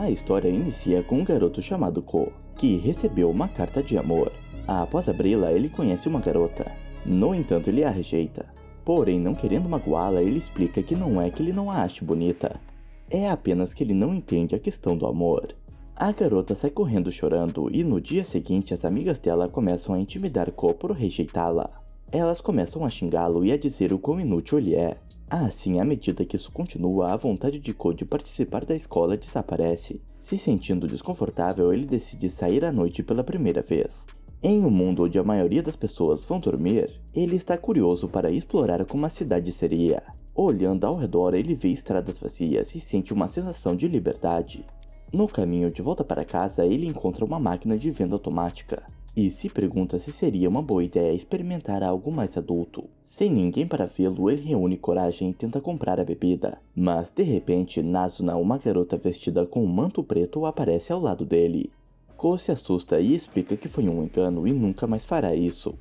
A história inicia com um garoto chamado Ko, que recebeu uma carta de amor. Após abri-la, ele conhece uma garota. No entanto, ele a rejeita. Porém, não querendo magoá-la, ele explica que não é que ele não a ache bonita. É apenas que ele não entende a questão do amor. A garota sai correndo chorando e no dia seguinte as amigas dela começam a intimidar Ko por rejeitá-la. Elas começam a xingá-lo e a dizer o quão inútil ele é. Assim, à medida que isso continua, a vontade de Ko de participar da escola desaparece. Se sentindo desconfortável, ele decide sair à noite pela primeira vez. Em um mundo onde a maioria das pessoas vão dormir, ele está curioso para explorar como a cidade seria. Olhando ao redor, ele vê estradas vazias e sente uma sensação de liberdade. No caminho de volta para casa, ele encontra uma máquina de venda automática e se pergunta se seria uma boa ideia experimentar algo mais adulto. Sem ninguém para vê-lo, ele reúne coragem e tenta comprar a bebida. Mas de repente, Nazuna, uma garota vestida com um manto preto, aparece ao lado dele. Ko se assusta e explica que foi um engano e nunca mais fará isso.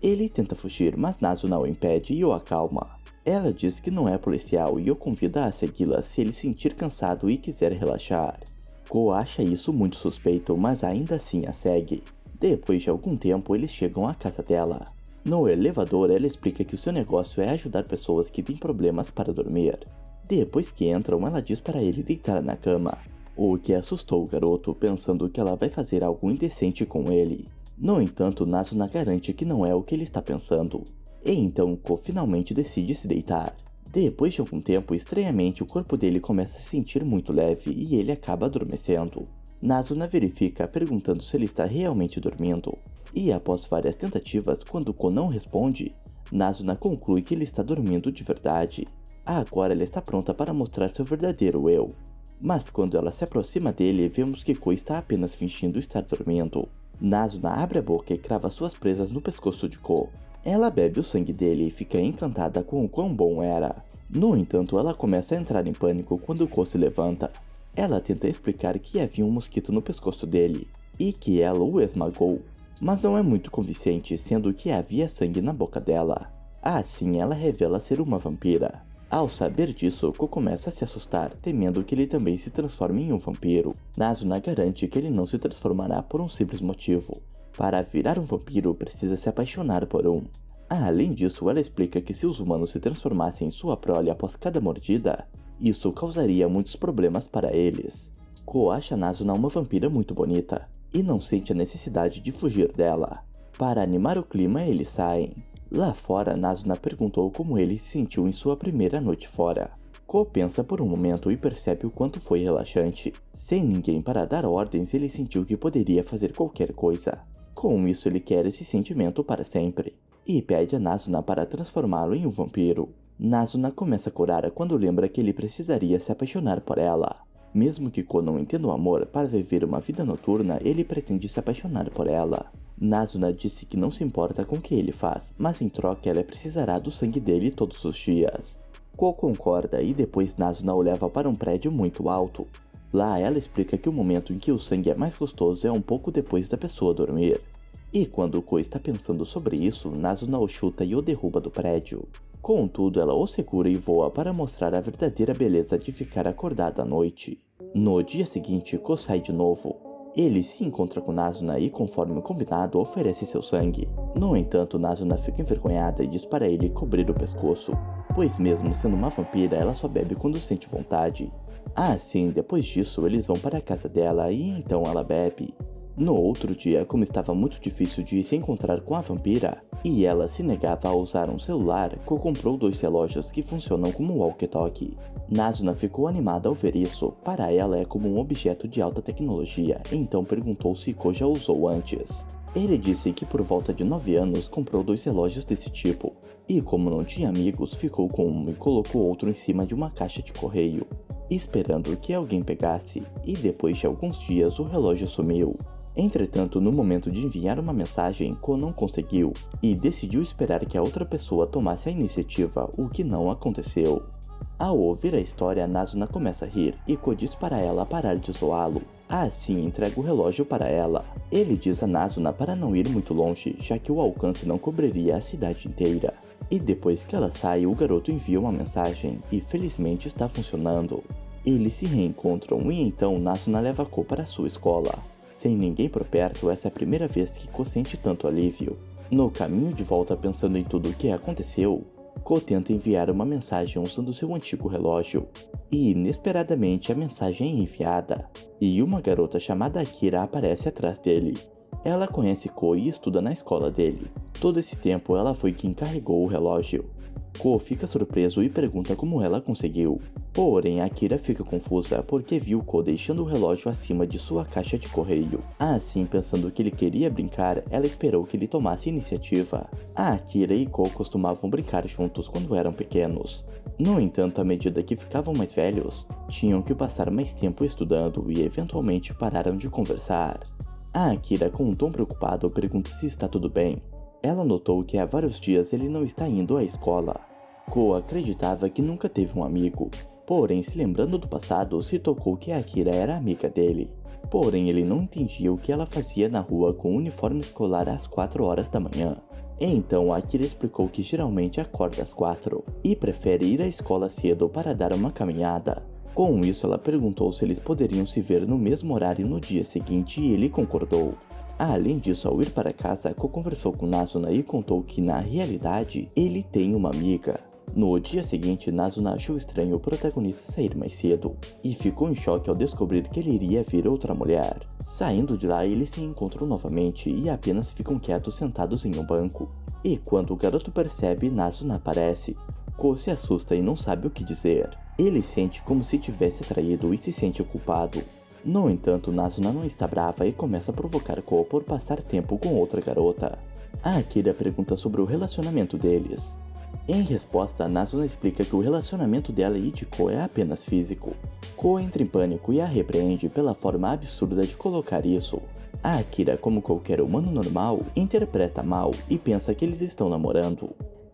Ele tenta fugir, mas Nazuna o impede e o acalma. Ela diz que não é policial e o convida a segui-la se ele sentir cansado e quiser relaxar. Ko acha isso muito suspeito, mas ainda assim a segue. Depois de algum tempo, eles chegam à casa dela. No elevador, ela explica que o seu negócio é ajudar pessoas que têm problemas para dormir. Depois que entram, ela diz para ele deitar na cama, o que assustou o garoto, pensando que ela vai fazer algo indecente com ele. No entanto, Nazuna garante que não é o que ele está pensando. E então, Ko finalmente decide se deitar. Depois de algum tempo, estranhamente, o corpo dele começa a se sentir muito leve e ele acaba adormecendo. Nazuna verifica, perguntando se ele está realmente dormindo. E após várias tentativas, quando Ko não responde, Nazuna conclui que ele está dormindo de verdade. Agora ela está pronta para mostrar seu verdadeiro eu. Mas quando ela se aproxima dele, vemos que Ko está apenas fingindo estar dormindo. Nazuna abre a boca e crava suas presas no pescoço de Ko. Ela bebe o sangue dele e fica encantada com o quão bom era. No entanto, ela começa a entrar em pânico quando Ko se levanta. Ela tenta explicar que havia um mosquito no pescoço dele e que ela o esmagou, mas não é muito convincente, sendo que havia sangue na boca dela. Assim, ela revela ser uma vampira. Ao saber disso, Ko começa a se assustar, temendo que ele também se transforme em um vampiro. Nazuna garante que ele não se transformará por um simples motivo. Para virar um vampiro, precisa se apaixonar por um. Além disso, ela explica que se os humanos se transformassem em sua prole após cada mordida, isso causaria muitos problemas para eles. Ko acha Nazuna uma vampira muito bonita e não sente a necessidade de fugir dela. Para animar o clima, eles saem. Lá fora, Nazuna perguntou como ele se sentiu em sua primeira noite fora. Ko pensa por um momento e percebe o quanto foi relaxante. Sem ninguém para dar ordens, ele sentiu que poderia fazer qualquer coisa. Com isso, ele quer esse sentimento para sempre e pede a Nazuna para transformá-lo em um vampiro. Nazuna começa a chorar quando lembra que ele precisaria se apaixonar por ela. Mesmo que Ko não entenda o amor, para viver uma vida noturna, ele pretende se apaixonar por ela. Nazuna disse que não se importa com o que ele faz, mas em troca ela precisará do sangue dele todos os dias. Ko concorda e depois Nazuna o leva para um prédio muito alto. Lá ela explica que o momento em que o sangue é mais gostoso é um pouco depois da pessoa dormir. E quando Ko está pensando sobre isso, Nazuna o chuta e o derruba do prédio. Contudo, ela o segura e voa para mostrar a verdadeira beleza de ficar acordado à noite. No dia seguinte, Ko sai de novo. Ele se encontra com Nazuna e, conforme combinado, oferece seu sangue. No entanto, Nazuna fica envergonhada e diz para ele cobrir o pescoço, pois mesmo sendo uma vampira, ela só bebe quando sente vontade. Assim, depois disso, eles vão para a casa dela e então ela bebe. No outro dia, como estava muito difícil de se encontrar com a vampira, e ela se negava a usar um celular, Ko comprou 2 relógios que funcionam como walkie-talkie. Nazuna ficou animada ao ver isso, para ela é como um objeto de alta tecnologia, então perguntou se Ko já usou antes. Ele disse que por volta de 9 anos comprou 2 relógios desse tipo, e como não tinha amigos, ficou com um e colocou outro em cima de uma caixa de correio, esperando que alguém pegasse, e depois de alguns dias o relógio sumiu. Entretanto, no momento de enviar uma mensagem, Ko não conseguiu e decidiu esperar que a outra pessoa tomasse a iniciativa, o que não aconteceu. Ao ouvir a história, Nazuna começa a rir e Ko diz para ela parar de zoá-lo. Assim, entrega o relógio para ela. Ele diz a Nazuna para não ir muito longe, já que o alcance não cobriria a cidade inteira. E depois que ela sai, o garoto envia uma mensagem e felizmente está funcionando. Eles se reencontram e então Nazuna leva Ko para sua escola. Sem ninguém por perto, essa é a primeira vez que Ko sente tanto alívio. No caminho de volta pensando em tudo o que aconteceu, Ko tenta enviar uma mensagem usando seu antigo relógio. E inesperadamente a mensagem é enviada, e uma garota chamada Akira aparece atrás dele. Ela conhece Ko e estuda na escola dele. Todo esse tempo ela foi quem carregou o relógio. Ko fica surpreso e pergunta como ela conseguiu. Porém, Akira fica confusa porque viu Ko deixando o relógio acima de sua caixa de correio. Assim, pensando que ele queria brincar, ela esperou que ele tomasse iniciativa. A Akira e Ko costumavam brincar juntos quando eram pequenos. No entanto, à medida que ficavam mais velhos, tinham que passar mais tempo estudando e eventualmente pararam de conversar. A Akira, com um tom preocupado, pergunta se está tudo bem. Ela notou que há vários dias ele não está indo à escola. Ko acreditava que nunca teve um amigo, porém, se lembrando do passado, se tocou que a Akira era amiga dele. Porém, ele não entendia o que ela fazia na rua com o uniforme escolar às 4 horas da manhã. Então, a Akira explicou que geralmente acorda às 4 e prefere ir à escola cedo para dar uma caminhada. Com isso, ela perguntou se eles poderiam se ver no mesmo horário no dia seguinte e ele concordou. Além disso, ao ir para casa, Ko conversou com Nazuna e contou que, na realidade, ele tem uma amiga. No dia seguinte, Nazuna achou estranho o protagonista sair mais cedo, e ficou em choque ao descobrir que ele iria ver outra mulher. Saindo de lá, eles se encontram novamente e apenas ficam quietos sentados em um banco. E quando o garoto percebe, Nazuna aparece. Ko se assusta e não sabe o que dizer. Ele sente como se tivesse traído e se sente culpado. No entanto, Nazuna não está brava e começa a provocar Ko por passar tempo com outra garota. A Akira pergunta sobre o relacionamento deles. Em resposta, Nazuna explica que o relacionamento dela e de Ko é apenas físico. Ko entra em pânico e a repreende pela forma absurda de colocar isso. A Akira, como qualquer humano normal, interpreta mal e pensa que eles estão namorando.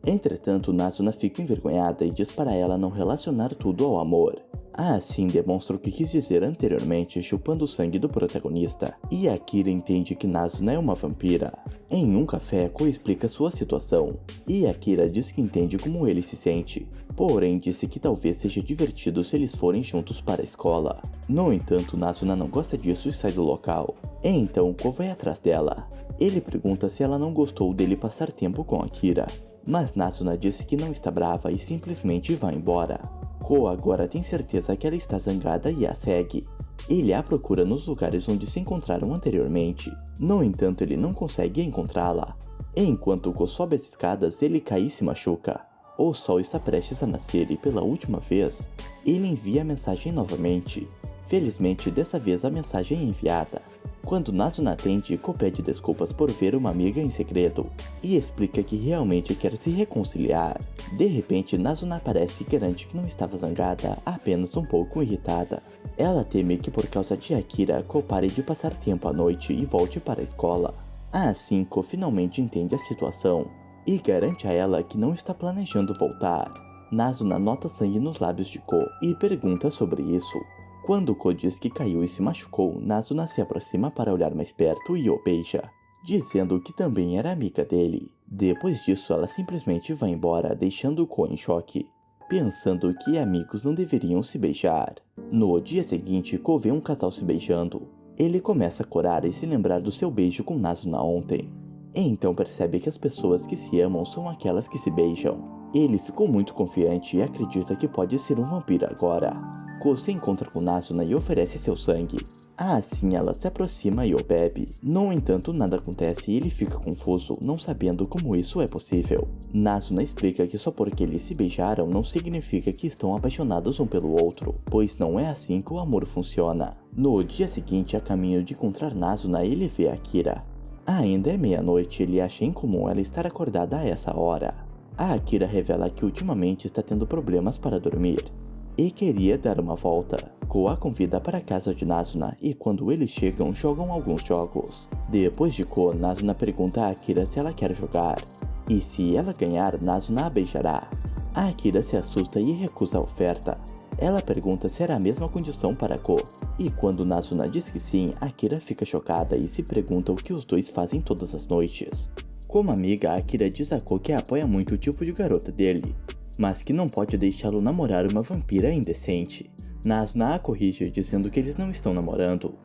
Entretanto, Nazuna fica envergonhada e diz para ela não relacionar tudo ao amor. Assim demonstra o que quis dizer anteriormente, chupando o sangue do protagonista, e Akira entende que Nazuna é uma vampira. Em um café, Ko explica sua situação, e Akira diz que entende como ele se sente, porém disse que talvez seja divertido se eles forem juntos para a escola. No entanto, Nazuna não gosta disso e sai do local. Então Ko vai atrás dela. Ele pergunta se ela não gostou dele passar tempo com Akira, mas Nazuna disse que não está brava e simplesmente vai embora. Ko agora tem certeza que ela está zangada e a segue. Ele a procura nos lugares onde se encontraram anteriormente. No entanto, ele não consegue encontrá-la. Enquanto Ko sobe as escadas, ele cai e se machuca. O sol está prestes a nascer e pela última vez, ele envia a mensagem novamente. Felizmente, dessa vez a mensagem é enviada. Quando Nazuna atende, Ko pede desculpas por ver uma amiga em segredo e explica que realmente quer se reconciliar. De repente, Nazuna aparece e garante que não estava zangada, apenas um pouco irritada. Ela teme que por causa de Akira, Ko pare de passar tempo à noite e volte para a escola. Assim, Ko finalmente entende a situação e garante a ela que não está planejando voltar. Nazuna nota sangue nos lábios de Ko e pergunta sobre isso. Quando Ko diz que caiu e se machucou, Nazuna se aproxima para olhar mais perto e o beija, dizendo que também era amiga dele. Depois disso, ela simplesmente vai embora, deixando Ko em choque, pensando que amigos não deveriam se beijar. No dia seguinte, Ko vê um casal se beijando. Ele começa a corar e se lembrar do seu beijo com Nazuna ontem. Então percebe que as pessoas que se amam são aquelas que se beijam. Ele ficou muito confiante e acredita que pode ser um vampiro agora. Ko se encontra com Nazuna e oferece seu sangue. Assim ela se aproxima e o bebe. No entanto, nada acontece e ele fica confuso, não sabendo como isso é possível. Nazuna explica que só porque eles se beijaram não significa que estão apaixonados um pelo outro, pois não é assim que o amor funciona. No dia seguinte, a caminho de encontrar Nazuna, ele vê Akira. Ainda é meia-noite e ele acha incomum ela estar acordada a essa hora. A Akira revela que ultimamente está tendo problemas para dormir e queria dar uma volta. Ko a convida para a casa de Nazuna e quando eles chegam, jogam alguns jogos. Depois de Ko, Nazuna pergunta a Akira se ela quer jogar, e se ela ganhar, Nazuna a beijará. A Akira se assusta e recusa a oferta. Ela pergunta se era a mesma condição para Ko, e quando Nazuna diz que sim, Akira fica chocada e se pergunta o que os dois fazem todas as noites. Como amiga, Akira diz a Ko que apoia muito o tipo de garota dele, mas que não pode deixá-lo namorar uma vampira indecente. Nazuna a corrige dizendo que eles não estão namorando.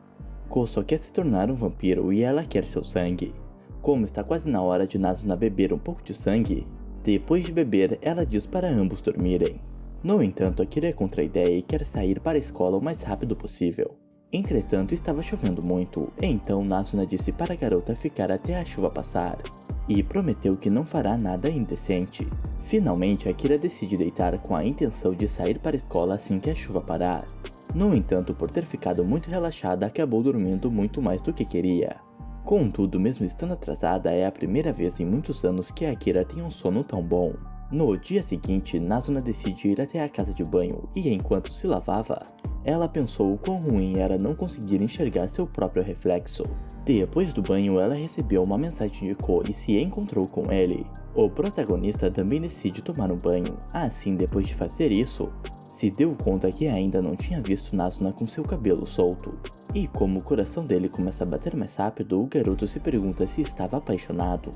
Ko só quer se tornar um vampiro e ela quer seu sangue. Como está quase na hora de Nazuna beber um pouco de sangue, depois de beber ela diz para ambos dormirem. No entanto, Akira é contra a ideia e quer sair para a escola o mais rápido possível. Entretanto, estava chovendo muito, então Nazuna disse para a garota ficar até a chuva passar, e prometeu que não fará nada indecente. Finalmente, Akira decide deitar com a intenção de sair para a escola assim que a chuva parar. No entanto, por ter ficado muito relaxada, acabou dormindo muito mais do que queria. Contudo, mesmo estando atrasada, é a primeira vez em muitos anos que Akira tem um sono tão bom. No dia seguinte, Nazuna decide ir até a casa de banho e enquanto se lavava, ela pensou o quão ruim era não conseguir enxergar seu próprio reflexo. Depois do banho, ela recebeu uma mensagem de Ko e se encontrou com ele. O protagonista também decide tomar um banho. Assim, depois de fazer isso, se deu conta que ainda não tinha visto Nazuna com seu cabelo solto. E como o coração dele começa a bater mais rápido, o garoto se pergunta se estava apaixonado.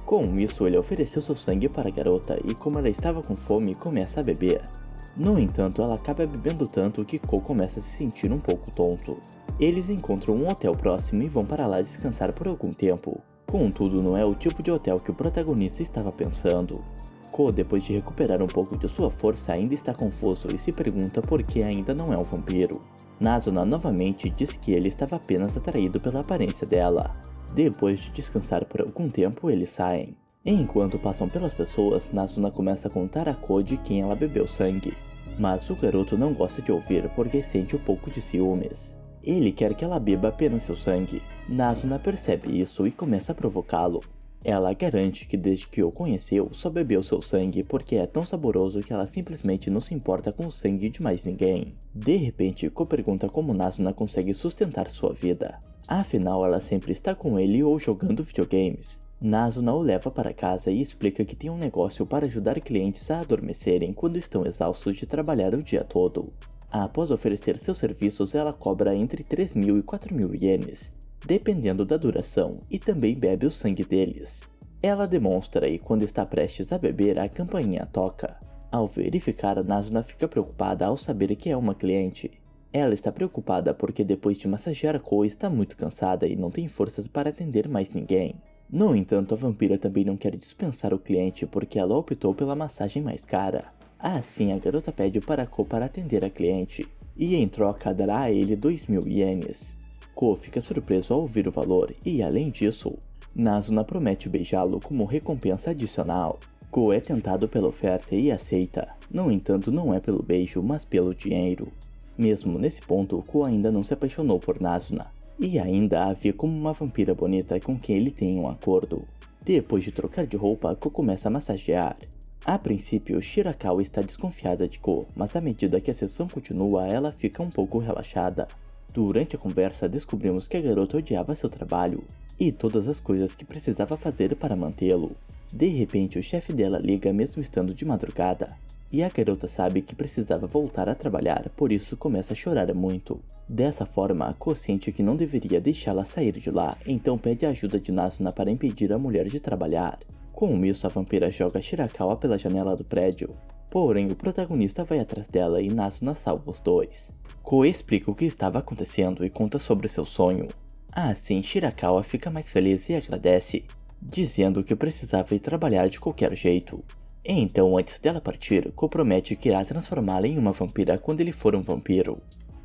Com isso, ele ofereceu seu sangue para a garota e como ela estava com fome, começa a beber. No entanto, ela acaba bebendo tanto que Ko começa a se sentir um pouco tonto. Eles encontram um hotel próximo e vão para lá descansar por algum tempo. Contudo, não é o tipo de hotel que o protagonista estava pensando. Ko, depois de recuperar um pouco de sua força, ainda está confuso e se pergunta por que ainda não é um vampiro. Nazuna novamente diz que ele estava apenas atraído pela aparência dela. Depois de descansar por algum tempo, eles saem. Enquanto passam pelas pessoas, Nazuna começa a contar a Ko de quem ela bebeu sangue. Mas o garoto não gosta de ouvir porque sente um pouco de ciúmes. Ele quer que ela beba apenas seu sangue. Nazuna percebe isso e começa a provocá-lo. Ela garante que desde que o conheceu, só bebeu seu sangue porque é tão saboroso que ela simplesmente não se importa com o sangue de mais ninguém. De repente, Ko pergunta como Nazuna consegue sustentar sua vida. Afinal, ela sempre está com ele ou jogando videogames. Nazuna o leva para casa e explica que tem um negócio para ajudar clientes a adormecerem quando estão exaustos de trabalhar o dia todo. Após oferecer seus serviços, ela cobra entre 3.000 e 4.000 ienes, dependendo da duração, e também bebe o sangue deles. Ela demonstra e quando está prestes a beber, a campainha toca. Ao verificar, Nazuna fica preocupada ao saber que é uma cliente. Ela está preocupada porque depois de massagear Ko está muito cansada e não tem forças para atender mais ninguém. No entanto, a vampira também não quer dispensar o cliente porque ela optou pela massagem mais cara. Assim, a garota pede para Ko para atender a cliente, e em troca dará a ele 2.000 ienes. Ko fica surpreso ao ouvir o valor, e além disso, Nazuna promete beijá-lo como recompensa adicional. Ko é tentado pela oferta e aceita, no entanto não é pelo beijo, mas pelo dinheiro. Mesmo nesse ponto, Ko ainda não se apaixonou por Nazuna, e ainda a vê como uma vampira bonita com quem ele tem um acordo. Depois de trocar de roupa, Ko começa a massagear. A princípio, Shirakawa está desconfiada de Ko, mas à medida que a sessão continua, ela fica um pouco relaxada. Durante a conversa, descobrimos que a garota odiava seu trabalho e todas as coisas que precisava fazer para mantê-lo. De repente, o chefe dela liga mesmo estando de madrugada. E a garota sabe que precisava voltar a trabalhar, por isso começa a chorar muito. Dessa forma, Ko sente que não deveria deixá-la sair de lá, então pede a ajuda de Nazuna para impedir a mulher de trabalhar. Com isso, a vampira joga Shirakawa pela janela do prédio. Porém, o protagonista vai atrás dela e Nazuna salva os dois. Ko explica o que estava acontecendo e conta sobre seu sonho. Assim, Shirakawa fica mais feliz e agradece, dizendo que precisava ir trabalhar de qualquer jeito. Então, antes dela partir, Ko promete que irá transformá-la em uma vampira quando ele for um vampiro.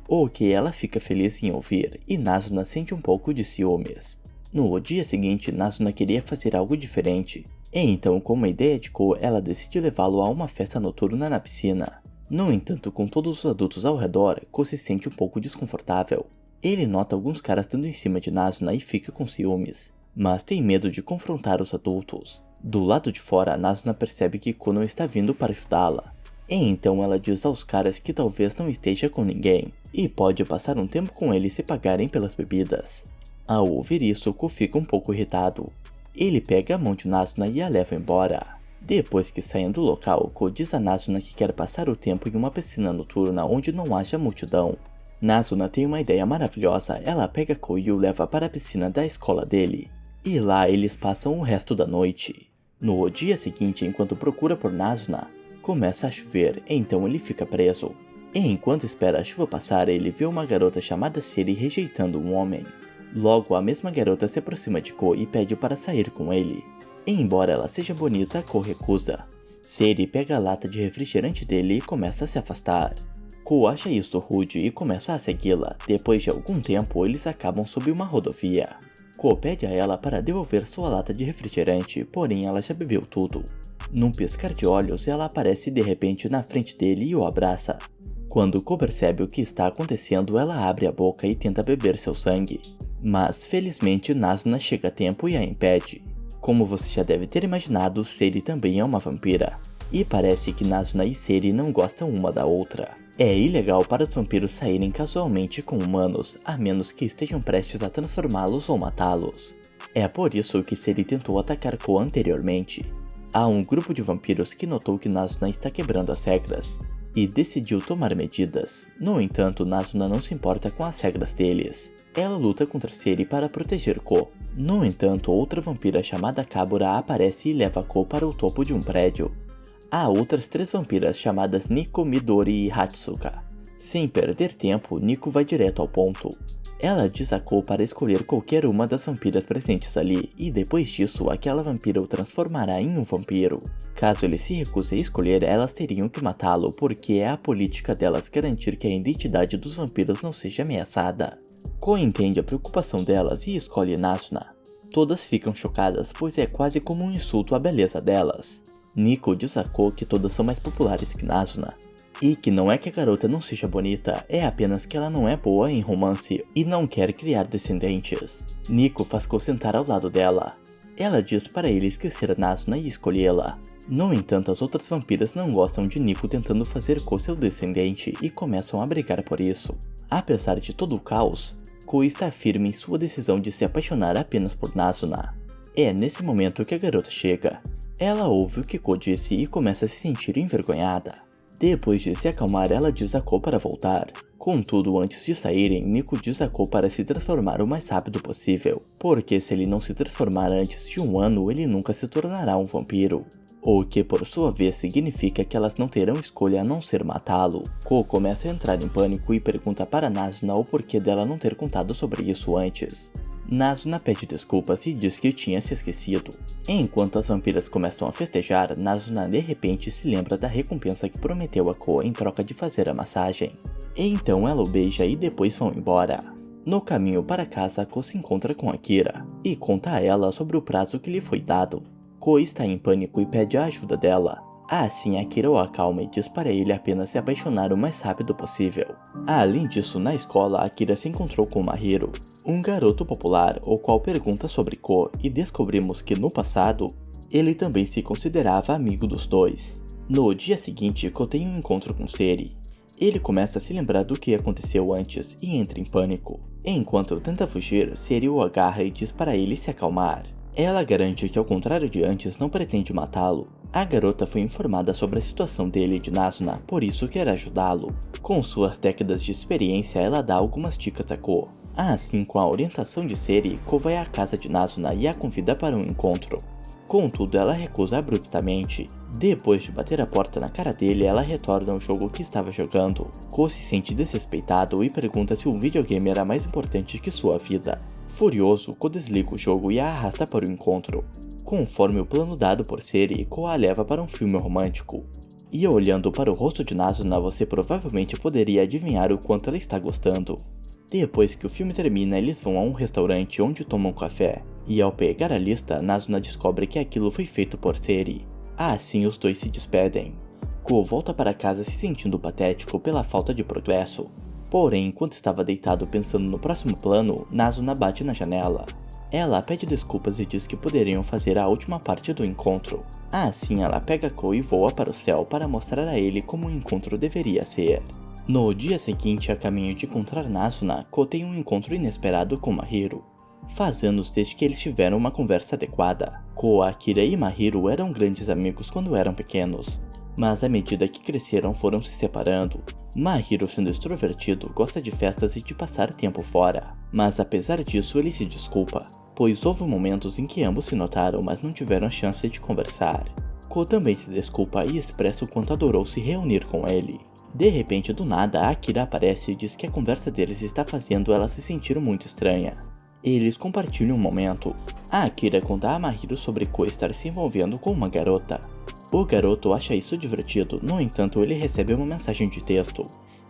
O que ela fica feliz em ouvir, e Nazuna sente um pouco de ciúmes. No dia seguinte, Nazuna queria fazer algo diferente. Então, com uma ideia de Ko, ela decide levá-lo a uma festa noturna na piscina. No entanto, com todos os adultos ao redor, Ko se sente um pouco desconfortável. Ele nota alguns caras dando em cima de Nazuna e fica com ciúmes, mas tem medo de confrontar os adultos. Do lado de fora, Nazuna percebe que Ko não está vindo para ajudá-la. Então ela diz aos caras que talvez não esteja com ninguém, e pode passar um tempo com eles se pagarem pelas bebidas. Ao ouvir isso, Ko fica um pouco irritado. Ele pega a mão de Nazuna e a leva embora. Depois que saem do local, Ko diz a Nazuna que quer passar o tempo em uma piscina noturna onde não haja multidão. Nazuna tem uma ideia maravilhosa, ela pega Ko e o leva para a piscina da escola dele. E lá eles passam o resto da noite. No dia seguinte, enquanto procura por Nazuna, começa a chover, então ele fica preso. E enquanto espera a chuva passar, ele vê uma garota chamada Seri rejeitando um homem. Logo, a mesma garota se aproxima de Ko e pede para sair com ele. E embora ela seja bonita, Ko recusa. Seri pega a lata de refrigerante dele e começa a se afastar. Ko acha isso rude e começa a segui-la. Depois de algum tempo, eles acabam sob uma rodovia. Ko pede a ela para devolver sua lata de refrigerante, porém ela já bebeu tudo. Num piscar de olhos, ela aparece de repente na frente dele e o abraça. Quando Ko percebe o que está acontecendo, ela abre a boca e tenta beber seu sangue. Mas felizmente Nazuna chega a tempo e a impede. Como você já deve ter imaginado, Seri também é uma vampira. E parece que Nazuna e Seri não gostam uma da outra. É ilegal para os vampiros saírem casualmente com humanos, a menos que estejam prestes a transformá-los ou matá-los. É por isso que Seri tentou atacar Ko anteriormente. Há um grupo de vampiros que notou que Nazuna está quebrando as regras e decidiu tomar medidas. No entanto, Nazuna não se importa com as regras deles. Ela luta contra Seri para proteger Ko. No entanto, outra vampira chamada Kabura aparece e leva Ko para o topo de um prédio. Há outras 3 vampiras chamadas Nico, Midori e Hatsuka. Sem perder tempo, Nico vai direto ao ponto. Ela diz a Ko para escolher qualquer uma das vampiras presentes ali, e depois disso, aquela vampira o transformará em um vampiro. Caso ele se recuse a escolher, elas teriam que matá-lo, porque é a política delas garantir que a identidade dos vampiros não seja ameaçada. Ko entende a preocupação delas e escolhe Nazuna. Todas ficam chocadas, pois é quase como um insulto à beleza delas. Nico diz a Ko que todas são mais populares que Nazuna. E que não é que a garota não seja bonita, é apenas que ela não é boa em romance e não quer criar descendentes. Nico faz Ko sentar ao lado dela. Ela diz para ele esquecer Nazuna e escolhê-la. No entanto, as outras vampiras não gostam de Nico tentando fazer Ko seu descendente e começam a brigar por isso. Apesar de todo o caos, Ko está firme em sua decisão de se apaixonar apenas por Nazuna. É nesse momento que a garota chega. Ela ouve o que Ko disse e começa a se sentir envergonhada. Depois de se acalmar, ela diz a Ko para voltar. Contudo, antes de saírem, Nico diz a Ko para se transformar o mais rápido possível, porque se ele não se transformar antes de 1 ano, ele nunca se tornará um vampiro. O que por sua vez significa que elas não terão escolha a não ser matá-lo. Ko começa a entrar em pânico e pergunta para Nazuna o porquê dela não ter contado sobre isso antes. Nazuna pede desculpas e diz que tinha se esquecido. Enquanto as vampiras começam a festejar, Nazuna de repente se lembra da recompensa que prometeu a Ko em troca de fazer a massagem. E então ela o beija e depois vão embora. No caminho para casa, Ko se encontra com Akira e conta a ela sobre o prazo que lhe foi dado. Ko está em pânico e pede a ajuda dela. Assim, Akira o acalma e diz para ele apenas se apaixonar o mais rápido possível. Além disso, na escola, Akira se encontrou com Mahiro, um garoto popular, o qual pergunta sobre Ko, e descobrimos que no passado, ele também se considerava amigo dos dois. No dia seguinte, Ko tem um encontro com Seri. Ele começa a se lembrar do que aconteceu antes e entra em pânico. Enquanto tenta fugir, Seri o agarra e diz para ele se acalmar. Ela garante que, ao contrário de antes, não pretende matá-lo. A garota foi informada sobre a situação dele e de Nazuna, por isso quer ajudá-lo. Com suas décadas de experiência, ela dá algumas dicas a Ko. Assim, com a orientação de Seri, Ko vai à casa de Nazuna e a convida para um encontro. Contudo, ela recusa abruptamente. Depois de bater a porta na cara dele, ela retorna ao jogo que estava jogando. Ko se sente desrespeitado e pergunta se um videogame era mais importante que sua vida. Furioso, Ko desliga o jogo e a arrasta para o encontro. Conforme o plano dado por Seri, Ko a leva para um filme romântico. E olhando para o rosto de Nazuna, você provavelmente poderia adivinhar o quanto ela está gostando. Depois que o filme termina, eles vão a um restaurante onde tomam café. E ao pegar a lista, Nazuna descobre que aquilo foi feito por Seri. Assim, os dois se despedem. Ko volta para casa se sentindo patético pela falta de progresso. Porém, enquanto estava deitado pensando no próximo plano, Nazuna bate na janela. Ela pede desculpas e diz que poderiam fazer a última parte do encontro. Assim, ela pega Ko e voa para o céu para mostrar a ele como o encontro deveria ser. No dia seguinte, a caminho de encontrar Nazuna, Ko tem um encontro inesperado com Mahiro. Faz anos desde que eles tiveram uma conversa adequada. Ko, Akira e Mahiro eram grandes amigos quando eram pequenos, mas à medida que cresceram foram se separando. Mahiro, sendo extrovertido, gosta de festas e de passar tempo fora, mas apesar disso ele se desculpa, pois houve momentos em que ambos se notaram, mas não tiveram a chance de conversar. Ko também se desculpa e expressa o quanto adorou se reunir com ele. De repente, do nada, a Akira aparece e diz que a conversa deles está fazendo ela se sentir muito estranha. Eles compartilham um momento. A Akira conta a Mahiro sobre Ko estar se envolvendo com uma garota. O garoto acha isso divertido, no entanto ele recebe uma mensagem de texto.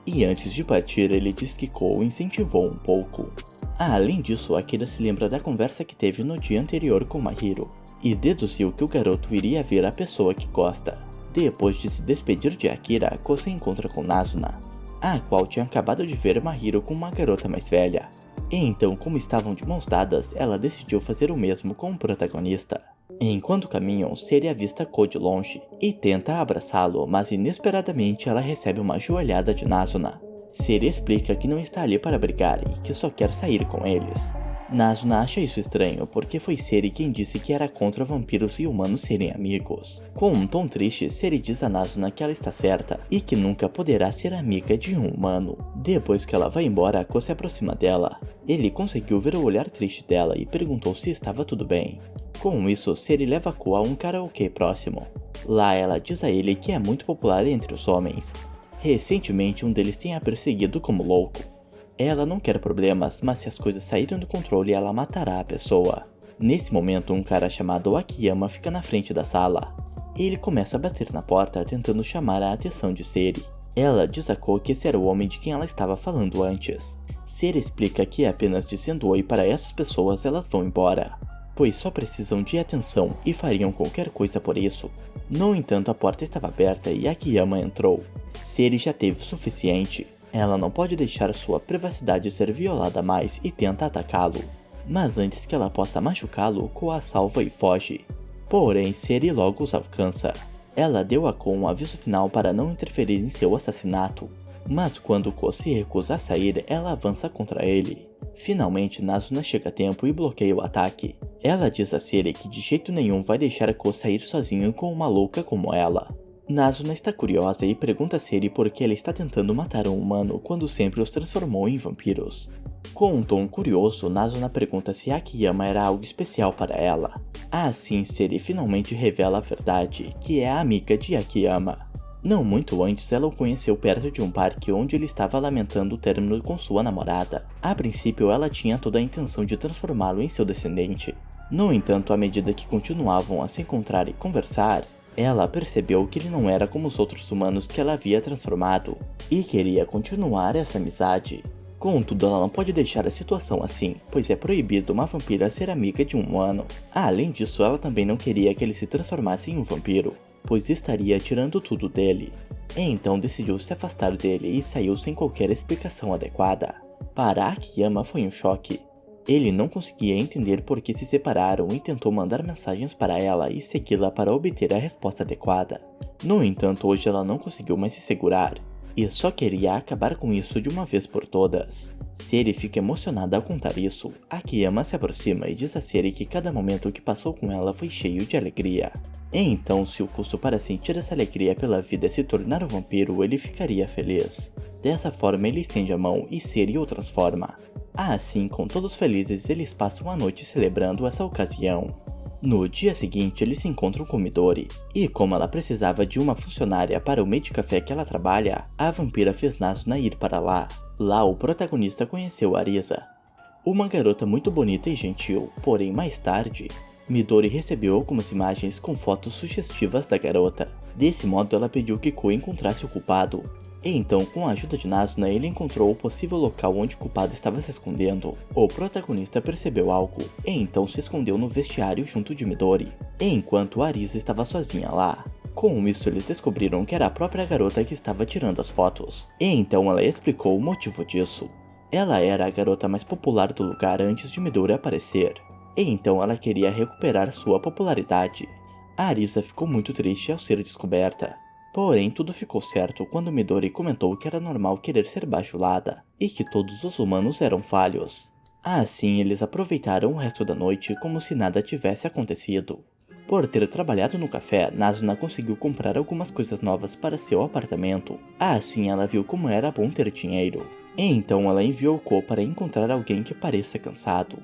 E antes de partir ele diz que Ko o incentivou um pouco. Além disso, Akira se lembra da conversa que teve no dia anterior com Mahiro. E deduziu que o garoto iria ver a pessoa que gosta. Depois de se despedir de Akira, Ko se encontra com Nazuna, a qual tinha acabado de ver Mahiro com uma garota mais velha. E então, como estavam de mãos dadas, ela decidiu fazer o mesmo com o protagonista. Enquanto caminham, Seri avista Ko de longe e tenta abraçá-lo, mas inesperadamente ela recebe uma joelhada de Nazuna. Seri explica que não está ali para brigar e que só quer sair com eles. Nazuna acha isso estranho porque foi Seri quem disse que era contra vampiros e humanos serem amigos. Com um tom triste, Seri diz a Nazuna que ela está certa e que nunca poderá ser amiga de um humano. Depois que ela vai embora, Ko se aproxima dela. Ele conseguiu ver o olhar triste dela e perguntou se estava tudo bem. Com isso, Seri leva Ko a um karaokê próximo. Lá ela diz a ele que é muito popular entre os homens. Recentemente um deles tem a perseguido como louco. Ela não quer problemas, mas se as coisas saírem do controle, ela matará a pessoa. Nesse momento, um cara chamado Akiyama fica na frente da sala. Ele começa a bater na porta, tentando chamar a atenção de Seri. Ela diz a Ko que esse era o homem de quem ela estava falando antes. Seri explica que apenas dizendo oi para essas pessoas elas vão embora, pois só precisam de atenção e fariam qualquer coisa por isso. No entanto, a porta estava aberta e Akiyama entrou. Seri já teve o suficiente. Ela não pode deixar sua privacidade ser violada mais e tenta atacá-lo. Mas antes que ela possa machucá-lo, Ko a salva e foge. Porém, Seri logo os alcança. Ela deu a Ko um aviso final para não interferir em seu assassinato. Mas quando Ko se recusa a sair, ela avança contra ele. Finalmente, Nazuna chega a tempo e bloqueia o ataque. Ela diz a Seri que de jeito nenhum vai deixar Ko sair sozinho com uma louca como ela. Nazuna está curiosa e pergunta a Seri por que ela está tentando matar um humano quando sempre os transformou em vampiros. Com um tom curioso, Nazuna pergunta se Akiyama era algo especial para ela. Assim, Seri finalmente revela a verdade, que é a amiga de Akiyama. Não muito antes, ela o conheceu perto de um parque onde ele estava lamentando o término com sua namorada. A princípio, ela tinha toda a intenção de transformá-lo em seu descendente. No entanto, à medida que continuavam a se encontrar e conversar, ela percebeu que ele não era como os outros humanos que ela havia transformado, e queria continuar essa amizade. Contudo, ela não pode deixar a situação assim, pois é proibido uma vampira ser amiga de um humano. Além disso, ela também não queria que ele se transformasse em um vampiro, pois estaria tirando tudo dele. Então decidiu se afastar dele e saiu sem qualquer explicação adequada. Para Akiyama foi um choque. Ele não conseguia entender por que se separaram e tentou mandar mensagens para ela e segui-la para obter a resposta adequada. No entanto, hoje ela não conseguiu mais se segurar, e só queria acabar com isso de uma vez por todas. Seri fica emocionada ao contar isso. Akiyama se aproxima e diz a Seri que cada momento que passou com ela foi cheio de alegria. Então, se o custo para sentir essa alegria pela vida é se tornar um vampiro, ele ficaria feliz. Dessa forma, ele estende a mão e Seri o transforma. Assim, com todos felizes, eles passam a noite celebrando essa ocasião. No dia seguinte, eles se encontram com Midori, e como ela precisava de uma funcionária para o meio de café que ela trabalha, a vampira fez Nazuna ir para lá. Lá, o protagonista conheceu Arisa, uma garota muito bonita e gentil, porém mais tarde, Midori recebeu algumas imagens com fotos sugestivas da garota. Desse modo, ela pediu que Ko encontrasse o culpado. E então, com a ajuda de Nazuna, ele encontrou o possível local onde o culpado estava se escondendo. O protagonista percebeu algo, e então se escondeu no vestiário junto de Midori, enquanto Arisa estava sozinha lá. Com isso, eles descobriram que era a própria garota que estava tirando as fotos, e então ela explicou o motivo disso. Ela era a garota mais popular do lugar antes de Midori aparecer, e então ela queria recuperar sua popularidade. A Arisa ficou muito triste ao ser descoberta. Porém, tudo ficou certo quando Midori comentou que era normal querer ser bajulada, e que todos os humanos eram falhos. Assim, eles aproveitaram o resto da noite como se nada tivesse acontecido. Por ter trabalhado no café, Nazuna conseguiu comprar algumas coisas novas para seu apartamento. Assim, ela viu como era bom ter dinheiro. E então ela enviou Ko para encontrar alguém que pareça cansado.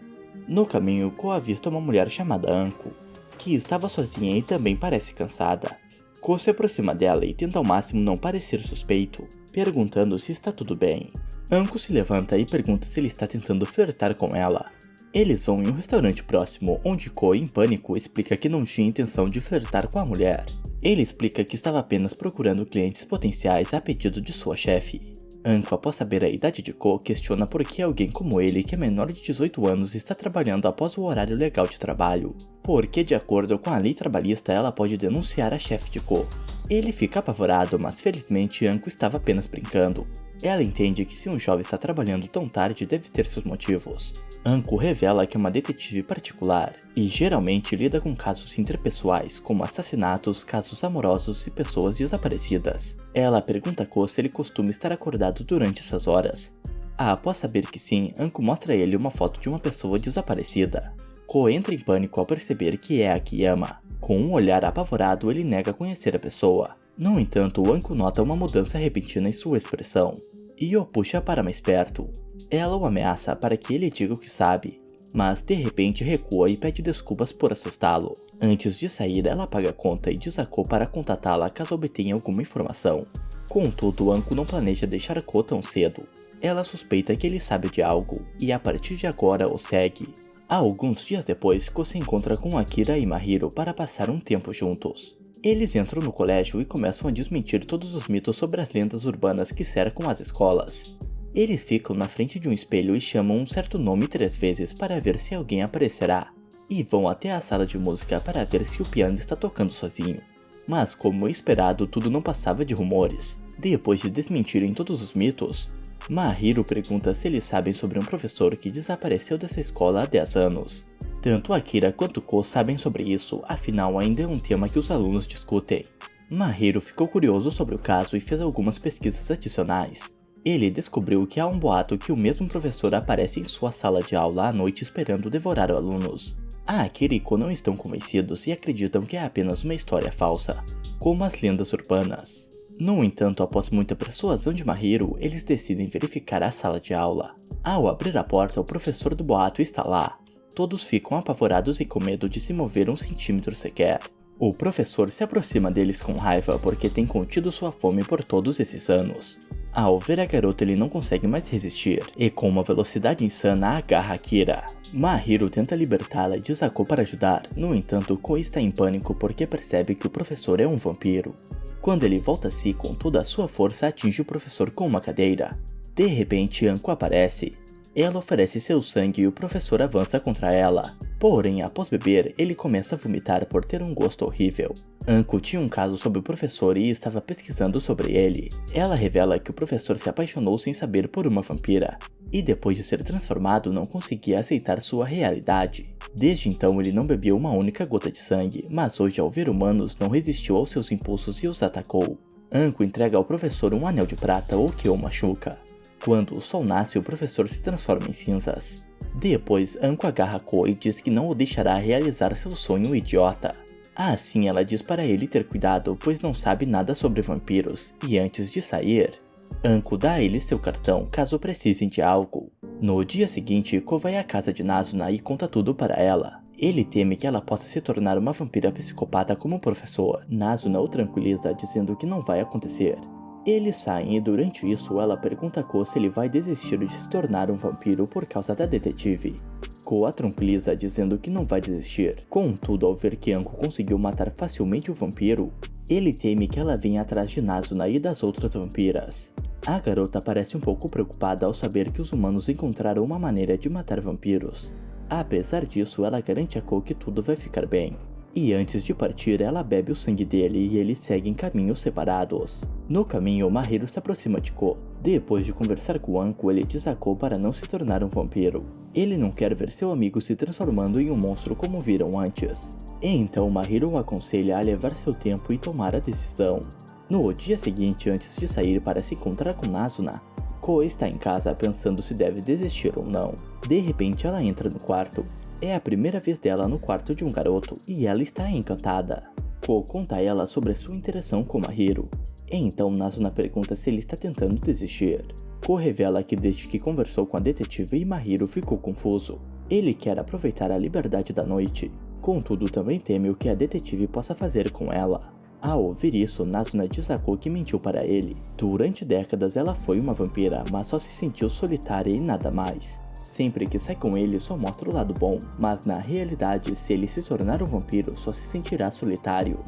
No caminho, Ko avista uma mulher chamada Anko, que estava sozinha e também parece cansada. Ko se aproxima dela e tenta ao máximo não parecer suspeito, perguntando se está tudo bem. Anko se levanta e pergunta se ele está tentando flertar com ela. Eles vão em um restaurante próximo, onde Ko, em pânico, explica que não tinha intenção de flertar com a mulher. Ele explica que estava apenas procurando clientes potenciais a pedido de sua chefe. Anko, após saber a idade de Ko, questiona por que alguém como ele, que é menor de 18 anos, está trabalhando após o horário legal de trabalho. Porque, de acordo com a lei trabalhista, ela pode denunciar a chefe de Ko. Ele fica apavorado, mas felizmente Anko estava apenas brincando. Ela entende que se um jovem está trabalhando tão tarde, deve ter seus motivos. Anko revela que é uma detetive particular e geralmente lida com casos interpessoais, como assassinatos, casos amorosos e pessoas desaparecidas. Ela pergunta a Ko se ele costuma estar acordado durante essas horas. Após saber que sim, Anko mostra a ele uma foto de uma pessoa desaparecida. Ko entra em pânico ao perceber que é a Akiyama. Com um olhar apavorado, ele nega conhecer a pessoa. No entanto, Anko nota uma mudança repentina em sua expressão e o puxa para mais perto. Ela o ameaça para que ele diga o que sabe, mas de repente recua e pede desculpas por assustá-lo. Antes de sair, ela paga a conta e diz a Ko para contatá-la caso obtenha alguma informação. Contudo, Anko não planeja deixar Ko tão cedo. Ela suspeita que ele sabe de algo e a partir de agora o segue. Alguns dias depois, Ko se encontra com Akira e Mahiro para passar um tempo juntos. Eles entram no colégio e começam a desmentir todos os mitos sobre as lendas urbanas que cercam as escolas. Eles ficam na frente de um espelho e chamam um certo nome 3 vezes para ver se alguém aparecerá, e vão até a sala de música para ver se o piano está tocando sozinho. Mas como esperado, tudo não passava de rumores. Depois de desmentirem todos os mitos, Mahiro pergunta se eles sabem sobre um professor que desapareceu dessa escola há 10 anos. Tanto Akira quanto Ko sabem sobre isso, afinal ainda é um tema que os alunos discutem. Mahiro ficou curioso sobre o caso e fez algumas pesquisas adicionais. Ele descobriu que há um boato que o mesmo professor aparece em sua sala de aula à noite esperando devorar alunos. A Akira e Ko não estão convencidos e acreditam que é apenas uma história falsa, como as lendas urbanas. No entanto, após muita persuasão de Mahiro, eles decidem verificar a sala de aula. Ao abrir a porta, o professor do boato está lá. Todos ficam apavorados e com medo de se mover um centímetro sequer. O professor se aproxima deles com raiva porque tem contido sua fome por todos esses anos. Ao ver a garota, ele não consegue mais resistir e com uma velocidade insana agarra Akira. Mahiro tenta libertá-la e diz a Ko para ajudar. No entanto, Ko está em pânico porque percebe que o professor é um vampiro. Quando ele volta a si, com toda a sua força atinge o professor com uma cadeira. De repente, Anko aparece. Ela oferece seu sangue e o professor avança contra ela. Porém, após beber, ele começa a vomitar por ter um gosto horrível. Anko tinha um caso sobre o professor e estava pesquisando sobre ele. Ela revela que o professor se apaixonou sem saber por uma vampira, e depois de ser transformado não conseguia aceitar sua realidade. Desde então ele não bebeu uma única gota de sangue, mas hoje ao ver humanos não resistiu aos seus impulsos e os atacou. Anko entrega ao professor um anel de prata, o que o machuca. Quando o sol nasce, o professor se transforma em cinzas. Depois, Anko agarra Ko e diz que não o deixará realizar seu sonho idiota. Assim, ela diz para ele ter cuidado, pois não sabe nada sobre vampiros, e antes de sair, Anko dá a ele seu cartão caso precisem de algo. No dia seguinte, Ko vai à casa de Nazuna e conta tudo para ela. Ele teme que ela possa se tornar uma vampira psicopata como o professor. Nazuna o tranquiliza, dizendo que não vai acontecer. Eles saem e durante isso ela pergunta a Ko se ele vai desistir de se tornar um vampiro por causa da detetive. Ko a tranquiliza dizendo que não vai desistir. Contudo, ao ver que Anko conseguiu matar facilmente o vampiro, ele teme que ela venha atrás de Nazuna e das outras vampiras. A garota parece um pouco preocupada ao saber que os humanos encontraram uma maneira de matar vampiros. Apesar disso, ela garante a Ko que tudo vai ficar bem. E antes de partir, ela bebe o sangue dele e eles seguem caminhos separados. No caminho, Mahiro se aproxima de Ko. Depois de conversar com Anko, ele diz a Ko para não se tornar um vampiro. Ele não quer ver seu amigo se transformando em um monstro como viram antes. Então Mahiro o aconselha a levar seu tempo e tomar a decisão. No dia seguinte, antes de sair para se encontrar com Nazuna, Ko está em casa pensando se deve desistir ou não. De repente ela entra no quarto. É a primeira vez dela no quarto de um garoto e ela está encantada. Ko conta a ela sobre sua interação com Mahiro. Então Nazuna pergunta se ele está tentando desistir. Ko revela que desde que conversou com a detetive, Mahiro ficou confuso. Ele quer aproveitar a liberdade da noite. Contudo, também teme o que a detetive possa fazer com ela. Ao ouvir isso, Nazuna destacou que mentiu para ele. Durante décadas ela foi uma vampira, mas só se sentiu solitária e nada mais. Sempre que sai com ele só mostra o lado bom, mas na realidade se ele se tornar um vampiro só se sentirá solitário.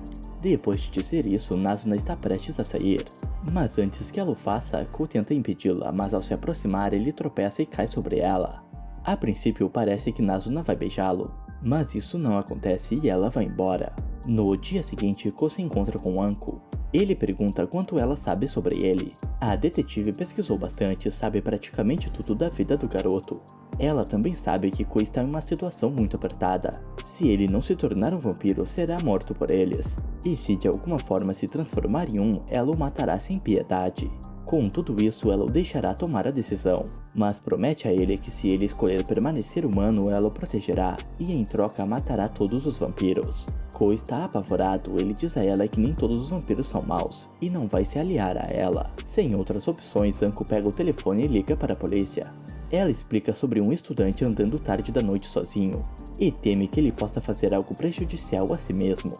Depois de dizer isso, Nazuna está prestes a sair. Mas antes que ela o faça, Ko tenta impedi-la, mas ao se aproximar ele tropeça e cai sobre ela. A princípio parece que Nazuna vai beijá-lo, mas isso não acontece e ela vai embora. No dia seguinte, Ko se encontra com Anko. Ele pergunta quanto ela sabe sobre ele. A detetive pesquisou bastante e sabe praticamente tudo da vida do garoto. Ela também sabe que Ko está em uma situação muito apertada. Se ele não se tornar um vampiro, será morto por eles. E se de alguma forma se transformar em um, ela o matará sem piedade. Com tudo isso, ela o deixará tomar a decisão, mas promete a ele que se ele escolher permanecer humano, ela o protegerá e em troca matará todos os vampiros. Ko está apavorado, ele diz a ela que nem todos os vampiros são maus e não vai se aliar a ela. Sem outras opções, Anko pega o telefone e liga para a polícia. Ela explica sobre um estudante andando tarde da noite sozinho e teme que ele possa fazer algo prejudicial a si mesmo.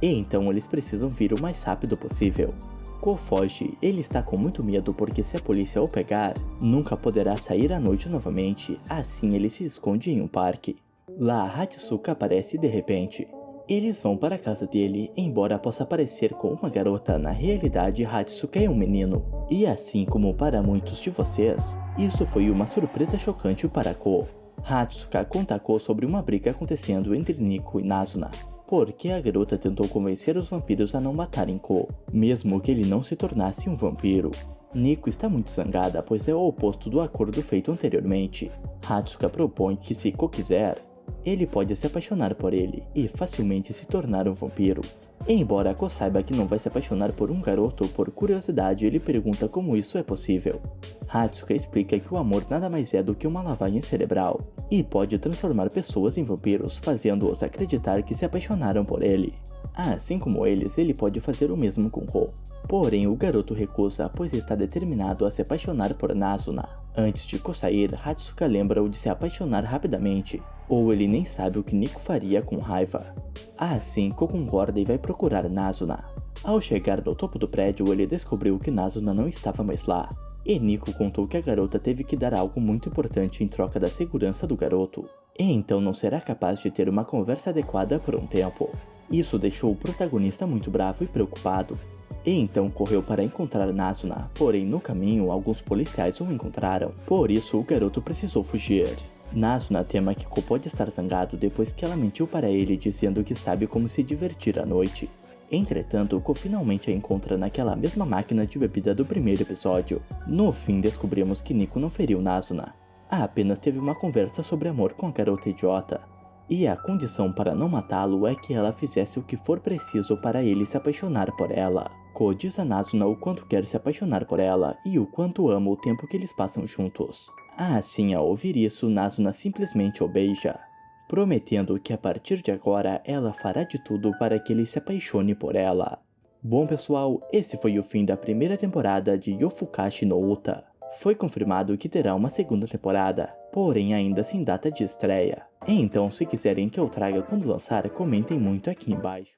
E então eles precisam vir o mais rápido possível. Ko foge, ele está com muito medo porque se a polícia o pegar, nunca poderá sair à noite novamente, assim ele se esconde em um parque. Lá Hatsuka aparece de repente. Eles vão para a casa dele, embora possa parecer com uma garota, na realidade Hatsuka é um menino. E assim como para muitos de vocês, isso foi uma surpresa chocante para Ko. Hatsuka conta Ko sobre uma briga acontecendo entre Nico e Nazuna, porque a garota tentou convencer os vampiros a não matarem Ko, mesmo que ele não se tornasse um vampiro. Nico está muito zangada, pois é o oposto do acordo feito anteriormente. Hatsuka propõe que se Ko quiser, ele pode se apaixonar por ele e facilmente se tornar um vampiro. Embora Ko saiba que não vai se apaixonar por um garoto, por curiosidade ele pergunta como isso é possível. Hatsuka explica que o amor nada mais é do que uma lavagem cerebral e pode transformar pessoas em vampiros, fazendo-os acreditar que se apaixonaram por ele. Assim como eles, ele pode fazer o mesmo com Ko. Porém, o garoto recusa, pois está determinado a se apaixonar por Nazuna. Antes de Ko sair, Hatsuka lembra-o de se apaixonar rapidamente, ou ele nem sabe o que Nico faria com raiva. Assim, Ko concorda e vai procurar Nazuna. Ao chegar no topo do prédio, ele descobriu que Nazuna não estava mais lá. E Nico contou que a garota teve que dar algo muito importante em troca da segurança do garoto, e então não será capaz de ter uma conversa adequada por um tempo. Isso deixou o protagonista muito bravo e preocupado, e então correu para encontrar Nazuna, porém no caminho alguns policiais o encontraram, por isso o garoto precisou fugir. Nazuna tema que Ko pode estar zangado depois que ela mentiu para ele dizendo que sabe como se divertir à noite. Entretanto, Ko finalmente a encontra naquela mesma máquina de bebida do primeiro episódio. No fim descobrimos que Nico não feriu Nazuna, apenas teve uma conversa sobre amor com a garota idiota. E a condição para não matá-lo é que ela fizesse o que for preciso para ele se apaixonar por ela. Ko diz a Nazuna o quanto quer se apaixonar por ela e o quanto ama o tempo que eles passam juntos. Assim, ao ouvir isso, Nazuna simplesmente o beija, prometendo que a partir de agora ela fará de tudo para que ele se apaixone por ela. Bom pessoal, esse foi o fim da primeira temporada de Yofukashi no Uta. Foi confirmado que terá uma segunda temporada, porém ainda sem data de estreia. Então se quiserem que eu traga quando lançar, comentem muito aqui embaixo.